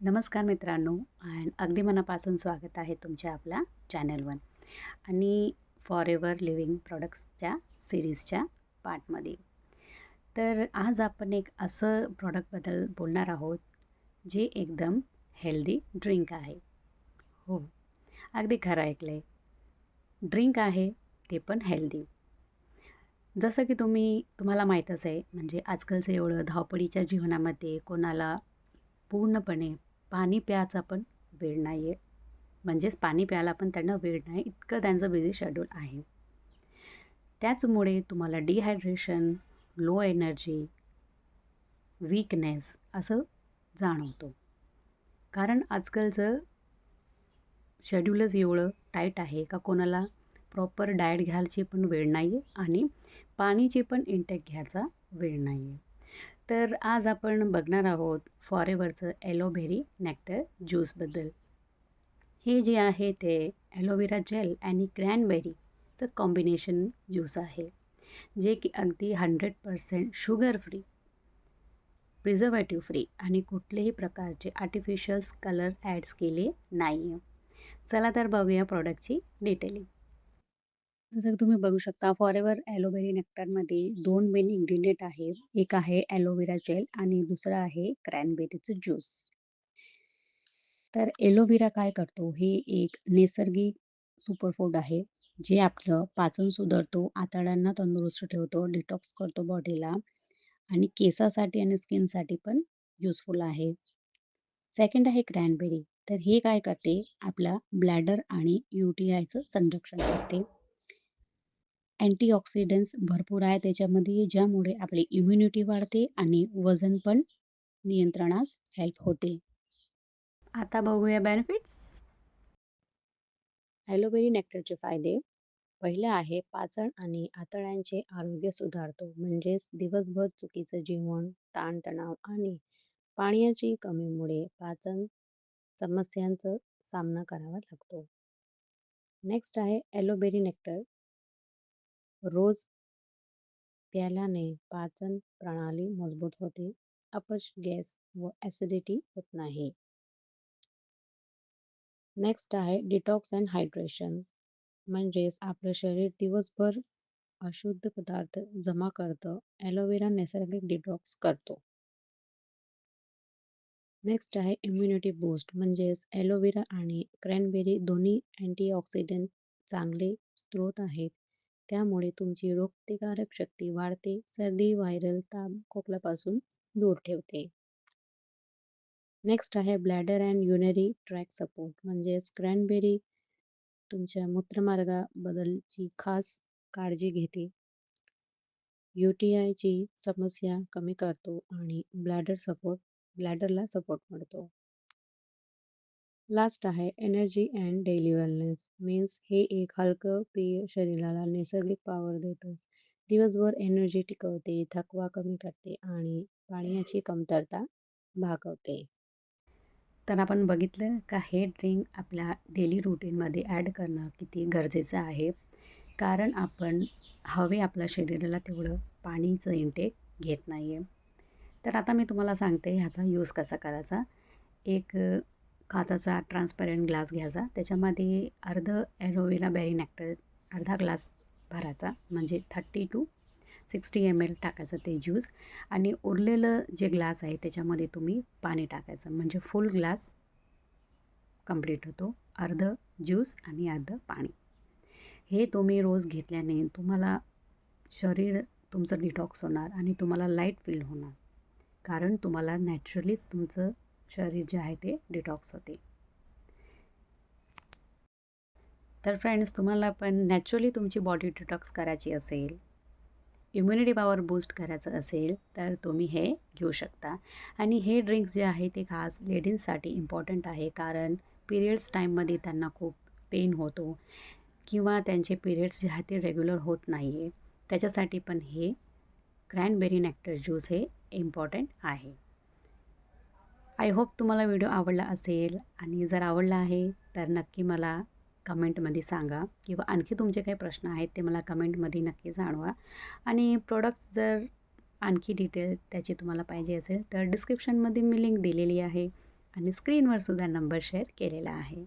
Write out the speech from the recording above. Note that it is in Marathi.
नमस्कार मित्रांनो आणि अगदी मनापासून स्वागत आहे तुमच्या आपल्या चॅनलवर आणि फॉरेवर लिव्हिंग प्रॉडक्ट्सच्या सिरीजच्या पार्टमध्ये. तर आज आपण एक असं प्रॉडक्टबद्दल बोलणार आहोत जे एकदम हेल्दी ड्रिंक आहे. हो, अगदी खरं ऐकलं आहे. ड्रिंक आहे ते पण हेल्दी. जसं की तुम्हाला माहीतच आहे, म्हणजे आजकालचं एवढं धावपळीच्या जीवनामध्ये कोणाला पूर्णपणे पाणी प्यायचा पण वेळ नाही आहे. म्हणजेच पाणी प्यायला पण त्यांना वेळ नाही, इतकं त्यांचं बिझी शेड्यूल आहे. त्याचमुळे तुम्हाला डिहायड्रेशन, लो एनर्जी, वीकनेस असं जाणवतो. कारण आजकालचं शेड्यूलच एवढं टाईट आहे का कोणाला प्रॉपर डाएट घ्यायची पण वेळ नाही आहे आणि पाणीची पण इंटेक घ्यायचा वेळ नाही आहे. तर आज आपण बघणार आहोत फॉरेवरचं एलोबेरी नेक्टर ज्यूसबद्दल. हे जे आहे ते ॲलोवेरा जेल आणि क्रॅनबेरीचं कॉम्बिनेशन ज्यूस आहे, जे की अगदी 100% शुगर फ्री, प्रिझर्वेटिव्ह फ्री आणि कुठलेही प्रकारचे आर्टिफिशियल्स कलर ॲड्स केले नाही आहे. चला तर बघूया प्रॉडक्टची डिटेलिंग. जसं की तुम्ही बघू शकता फॉरेवर ॲलोवेरा नेक्टरमध्ये 2 मेन इन्ग्रेडियंट आहे. एक आहे ॲलोवेरा जेल आणि दुसरं आहे क्रॅनबेरीचं ज्यूस. तर एलोवेरा काय करतो, हे एक नैसर्गिक सुपरफूड आहे, जे आपलं पाचन सुधारतो, आतड्यांना तंदुरुस्त ठेवतो, डिटॉक्स करतो बॉडीला आणि केसासाठी आणि स्किनसाठी पण युजफुल आहे. सेकंड आहे क्रॅनबेरी. तर हे काय करते, आपला ब्लॅडर आणि UTIचं संरक्षण करते. अँटीऑक्सिडंट्स भरपूर आहे त्याच्यामध्ये, ज्यामुळे आपली इम्युनिटी वाढते आणि वजन पण नियंत्रणास हेल्प होते. आता बघूया बेनिफिट्स. ॲलोवेरा नेक्टरचे फायदे. पहिलं आहे पाचन आणि आतड्यांचे आरोग्य सुधारतो. म्हणजेच दिवसभर चुकीचं जेवण, ताणतणाव आणि पाण्याची कमीमुळे पाचन समस्यांचा सामना करावा लागतो. नेक्स्ट आहे ॲलोवेरा नेक्टर. रोज प्यायल्याने पाचन प्रणाली मजबूत होते. अपच, गॅस व ॲसिडिटी होत नाही. नेक्स्ट आहे डिटॉक्स अँड हायड्रेशन. म्हणजेच आपलं शरीर दिवसभर अशुद्ध पदार्थ जमा करतं. ॲलोवेरा नैसर्गिक डिटॉक्स करतो. नेक्स्ट आहे इम्युनिटी बूस्ट. म्हणजेच ॲलोवेरा आणि क्रॅनबेरी दोन्ही अँटीऑक्सिडंट चांगले स्रोत आहेत. त्यामुळे तुमची रोगप्रतिकारक शक्ती वाढते. सर्दी, व्हायरल ताप, खोकल्यापासून दूर ठेवते. नेक्स्ट आहे bladder and urinary track support. म्हणजेच क्रॅनबेरी तुमच्या मूत्रमार्गाबद्दलची खास काळजी घेते. UTIची समस्या कमी करतो आणि ब्लॅडरला सपोर्ट मिळतो. लास्ट आहे energy and daily wellness. Means हे एक हलकं पेय शरीराला नैसर्गिक पॉवर देतं. दिवसभर एनर्जी टिकवते, थकवा कमी करते आणि पाण्याची कमतरता भागवते. तर आपण बघितलं का हे ड्रिंक आपल्या डेली रूटीनमध्ये ॲड करणं किती गरजेचं आहे. कारण आपण आपल्या शरीराला तेवढं पाणीचं इंटेक घेत नाही आहे. तर आता मी तुम्हाला सांगते ह्याचा यूज कसा करायचा. एक काचेचा ट्रान्सपरंट ग्लास घ्यायचा, त्याच्यामध्ये ॲलोवेरा बेरी नेक्टर अर्धा ग्लास भरायचा, म्हणजे 30 to 60 ml टाकायचं ते ज्यूस. आणि उरलेलं जे ग्लास आहे त्याच्यामध्ये तुम्ही पाणी टाकायचं, म्हणजे फुल ग्लास कंप्लीट होतो. अर्धं ज्यूस आणि अर्धं पाणी. हे तुम्ही रोज घेतल्याने तुम्हाला शरीर तुमचं डिटॉक्स होणार आणि तुम्हाला लाईट फील होणार. कारण तुम्हाला नॅचरलीच तुमचं शरीर जे आहे ते डिटॉक्स होते. तर फ्रेंड्स, तुम्हाला पण नॅचरली तुमची बॉडी डिटॉक्स करायची असेल, इम्युनिटी पॉवर बूस्ट करायचं असेल, तर तुम्ही हे घेऊ शकता. आणि हे ड्रिंक्स जे आहे ते खास लेडीजसाठी इम्पॉर्टंट आहे. कारण पिरियड्स टाईममध्ये त्यांना खूप पेन होतो किंवा त्यांचे पिरियड्स जे आहे ते रेग्युलर होत नाही आहे. त्याच्यासाठी पण हे क्रॅनबेरी नेक्टर ज्यूस हे इम्पॉर्टंट आहे. आय होप तुम्हाला व्हिडिओ आवडला असेल, आणि जर आवडला आहे तर नक्की मला कमेंटमध्ये सांगा, किंवा आणखी तुमचे काही प्रश्न आहेत ते मला कमेंटमध्ये नक्की जाणवा. आणि प्रोडक्ट्स जर आणखी डिटेल त्याची तुम्हाला पाहिजे असेल तर डिस्क्रिप्शनमध्ये मी लिंक दिलेली आहे. आणि स्क्रीनवर सुद्धा नंबर शेअर केलेला आहे.